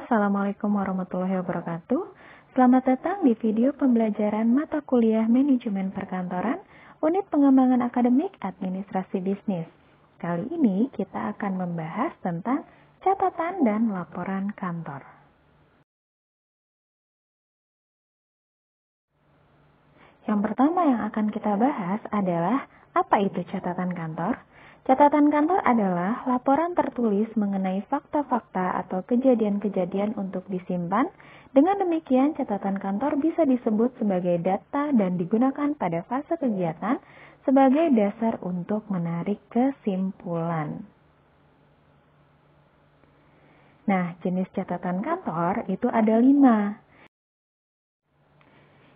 Assalamualaikum warahmatullahi wabarakatuh. Selamat datang di video pembelajaran mata kuliah Manajemen Perkantoran, Unit Pengembangan Akademik Administrasi Bisnis. Kali ini kita akan membahas tentang catatan dan laporan kantor. Yang pertama yang akan kita bahas adalah apa itu catatan kantor? Catatan kantor adalah laporan tertulis mengenai fakta-fakta atau kejadian-kejadian untuk disimpan. Dengan demikian, catatan kantor bisa disebut sebagai data dan digunakan pada fase kegiatan sebagai dasar untuk menarik kesimpulan. Nah, jenis catatan kantor itu ada 5.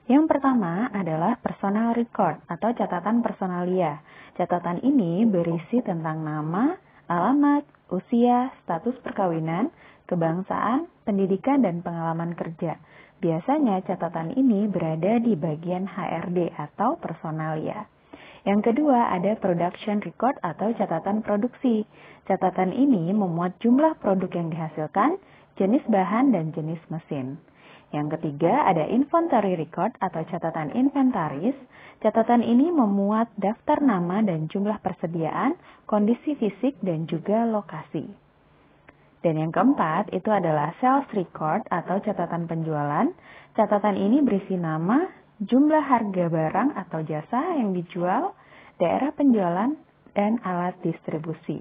Yang pertama adalah personal record atau catatan personalia. Catatan ini berisi tentang nama, alamat, usia, status perkawinan, kebangsaan, pendidikan, dan pengalaman kerja. Biasanya catatan ini berada di bagian HRD atau personalia. Yang kedua ada production record atau catatan produksi. Catatan ini memuat jumlah produk yang dihasilkan, jenis bahan, dan jenis mesin. Yang ketiga ada inventory record atau catatan inventaris. Catatan ini memuat daftar nama dan jumlah persediaan, kondisi fisik, dan juga lokasi. Dan yang keempat itu adalah sales record atau catatan penjualan. Catatan ini berisi nama, jumlah harga barang atau jasa yang dijual, daerah penjualan, dan alat distribusi.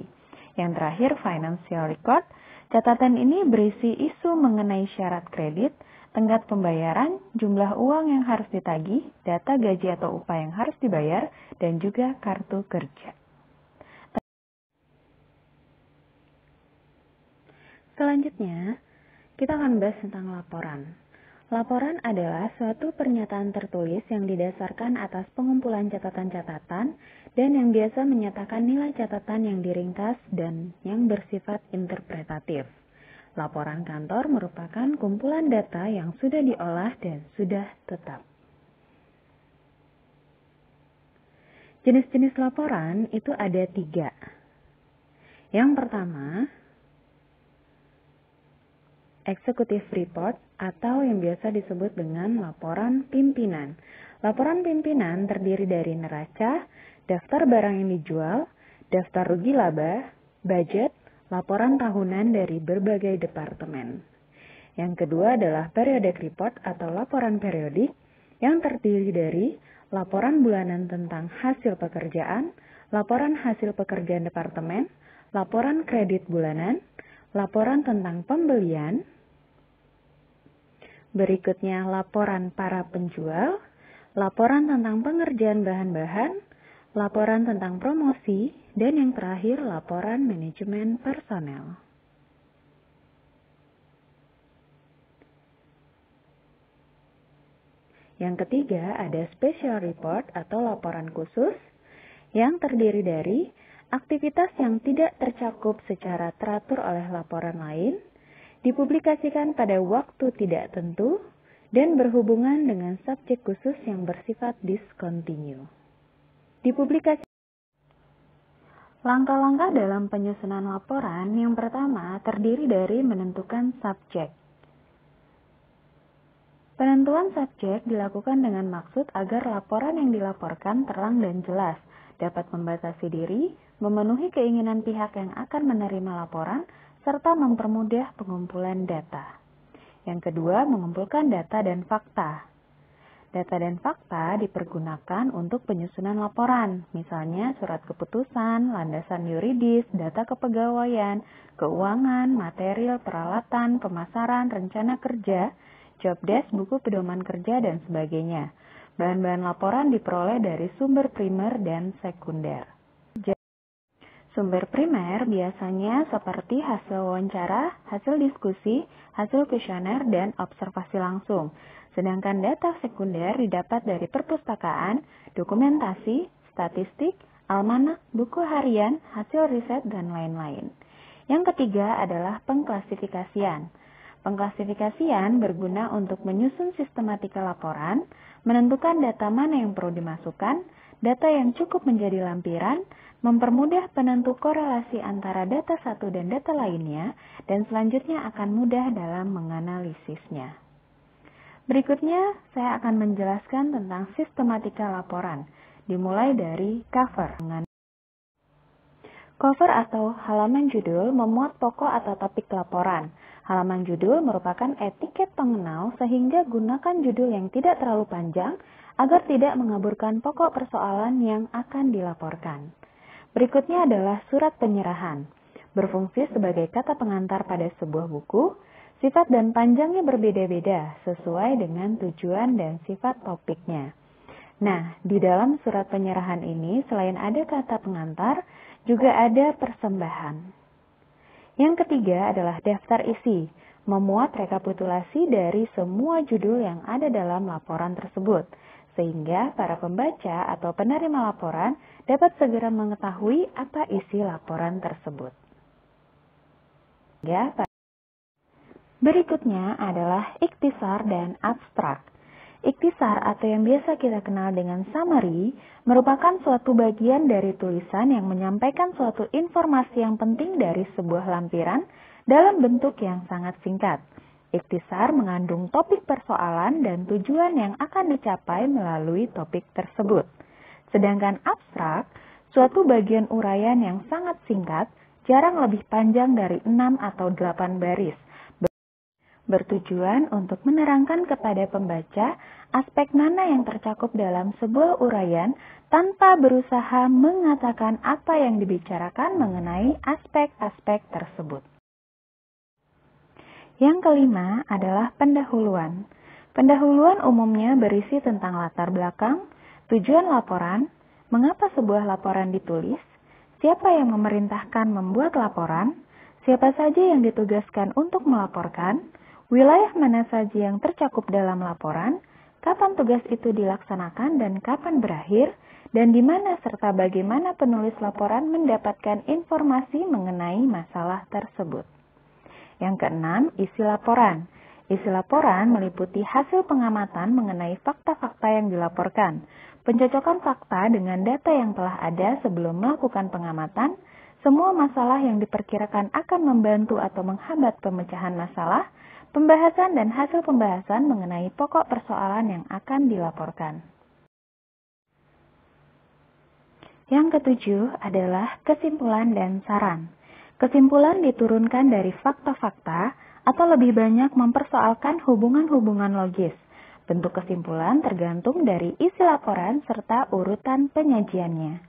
Yang terakhir financial record. Catatan ini berisi isu mengenai syarat kredit, tenggat pembayaran, jumlah uang yang harus ditagih, data gaji atau upah yang harus dibayar, dan juga kartu kerja. Selanjutnya, kita akan bahas tentang laporan. Laporan adalah suatu pernyataan tertulis yang didasarkan atas pengumpulan catatan-catatan dan yang biasa menyatakan nilai catatan yang diringkas dan yang bersifat interpretatif. Laporan kantor merupakan kumpulan data yang sudah diolah dan sudah tetap. Jenis-jenis laporan itu ada 3. Yang pertama, executive report atau yang biasa disebut dengan laporan pimpinan. Laporan pimpinan terdiri dari neraca, daftar barang yang dijual, daftar rugi laba, budget, laporan tahunan dari berbagai departemen. Yang kedua adalah periodic report atau laporan periodik yang terdiri dari laporan bulanan tentang hasil pekerjaan, laporan hasil pekerjaan departemen, laporan kredit bulanan, laporan tentang pembelian, berikutnya laporan para penjual, laporan tentang pengerjaan bahan-bahan, laporan tentang promosi, dan yang terakhir laporan manajemen personel. Yang ketiga ada special report atau laporan khusus yang terdiri dari aktivitas yang tidak tercakup secara teratur oleh laporan lain, dipublikasikan pada waktu tidak tentu, dan berhubungan dengan subjek khusus yang bersifat discontinue. Dipublikasi. Langkah-langkah dalam penyusunan laporan yang pertama terdiri dari menentukan subjek. Penentuan subjek dilakukan dengan maksud agar laporan yang dilaporkan terang dan jelas, dapat membatasi diri, memenuhi keinginan pihak yang akan menerima laporan, serta mempermudah pengumpulan data. Yang kedua, mengumpulkan data dan fakta. Data dan fakta dipergunakan untuk penyusunan laporan, misalnya surat keputusan, landasan yuridis, data kepegawaian, keuangan, material, peralatan, pemasaran, rencana kerja, job desk, buku pedoman kerja, dan sebagainya. Bahan-bahan laporan diperoleh dari sumber primer dan sekunder. Sumber primer biasanya seperti hasil wawancara, hasil diskusi, hasil kuesioner, dan observasi langsung. Sedangkan data sekunder didapat dari perpustakaan, dokumentasi, statistik, almanak, buku harian, hasil riset, dan lain-lain. Yang ketiga adalah pengklasifikasian. Pengklasifikasian berguna untuk menyusun sistematika laporan, menentukan data mana yang perlu dimasukkan, data yang cukup menjadi lampiran, mempermudah penentu korelasi antara data satu dan data lainnya, dan selanjutnya akan mudah dalam menganalisisnya. Berikutnya, saya akan menjelaskan tentang sistematika laporan, dimulai dari cover. Cover atau halaman judul memuat pokok atau topik laporan. Halaman judul merupakan etiket pengenal sehingga gunakan judul yang tidak terlalu panjang agar tidak mengaburkan pokok persoalan yang akan dilaporkan. Berikutnya adalah surat penyerahan. Berfungsi sebagai kata pengantar pada sebuah buku, sifat dan panjangnya berbeda-beda sesuai dengan tujuan dan sifat topiknya. Nah, di dalam surat penyerahan ini selain ada kata pengantar, juga ada persembahan. Yang ketiga adalah daftar isi, memuat rekapitulasi dari semua judul yang ada dalam laporan tersebut, sehingga para pembaca atau penerima laporan dapat segera mengetahui apa isi laporan tersebut. Berikutnya adalah ikhtisar dan abstrak. Ikhtisar atau yang biasa kita kenal dengan summary merupakan suatu bagian dari tulisan yang menyampaikan suatu informasi yang penting dari sebuah lampiran dalam bentuk yang sangat singkat. Ikhtisar mengandung topik persoalan dan tujuan yang akan dicapai melalui topik tersebut. Sedangkan abstrak, suatu bagian uraian yang sangat singkat, jarang lebih panjang dari 6 atau 8 baris, bertujuan untuk menerangkan kepada pembaca aspek mana yang tercakup dalam sebuah uraian tanpa berusaha mengatakan apa yang dibicarakan mengenai aspek-aspek tersebut. Yang kelima adalah pendahuluan. Pendahuluan umumnya berisi tentang latar belakang, tujuan laporan, mengapa sebuah laporan ditulis, siapa yang memerintahkan membuat laporan, siapa saja yang ditugaskan untuk melaporkan, wilayah mana saja yang tercakup dalam laporan, kapan tugas itu dilaksanakan dan kapan berakhir, dan di mana serta bagaimana penulis laporan mendapatkan informasi mengenai masalah tersebut. Yang keenam, isi laporan. Isi laporan meliputi hasil pengamatan mengenai fakta-fakta yang dilaporkan, pencocokan fakta dengan data yang telah ada sebelum melakukan pengamatan, semua masalah yang diperkirakan akan membantu atau menghambat pemecahan masalah, pembahasan dan hasil pembahasan mengenai pokok persoalan yang akan dilaporkan. Yang ketujuh adalah kesimpulan dan saran. Kesimpulan diturunkan dari fakta-fakta atau lebih banyak mempersoalkan hubungan-hubungan logis. Bentuk kesimpulan tergantung dari isi laporan serta urutan penyajiannya.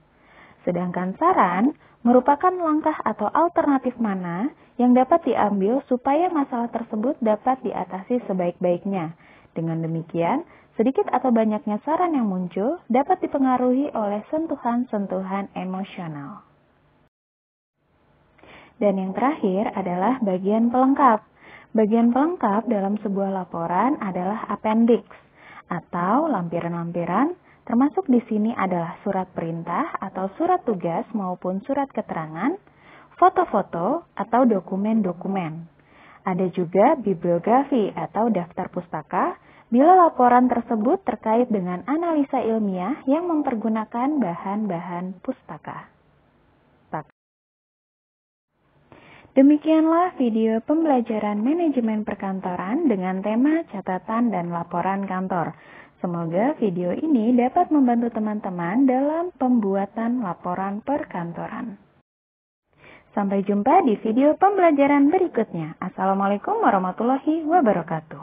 Sedangkan saran merupakan langkah atau alternatif mana yang dapat diambil supaya masalah tersebut dapat diatasi sebaik-baiknya. Dengan demikian, sedikit atau banyaknya saran yang muncul dapat dipengaruhi oleh sentuhan-sentuhan emosional. Dan yang terakhir adalah bagian pelengkap. Bagian pelengkap dalam sebuah laporan adalah appendix atau lampiran-lampiran. Termasuk di sini adalah surat perintah atau surat tugas maupun surat keterangan, foto-foto atau dokumen-dokumen. Ada juga bibliografi atau daftar pustaka bila laporan tersebut terkait dengan analisa ilmiah yang mempergunakan bahan-bahan pustaka. Demikianlah video pembelajaran manajemen perkantoran dengan tema catatan dan laporan kantor. Semoga video ini dapat membantu teman-teman dalam pembuatan laporan perkantoran. Sampai jumpa di video pembelajaran berikutnya. Assalamualaikum warahmatullahi wabarakatuh.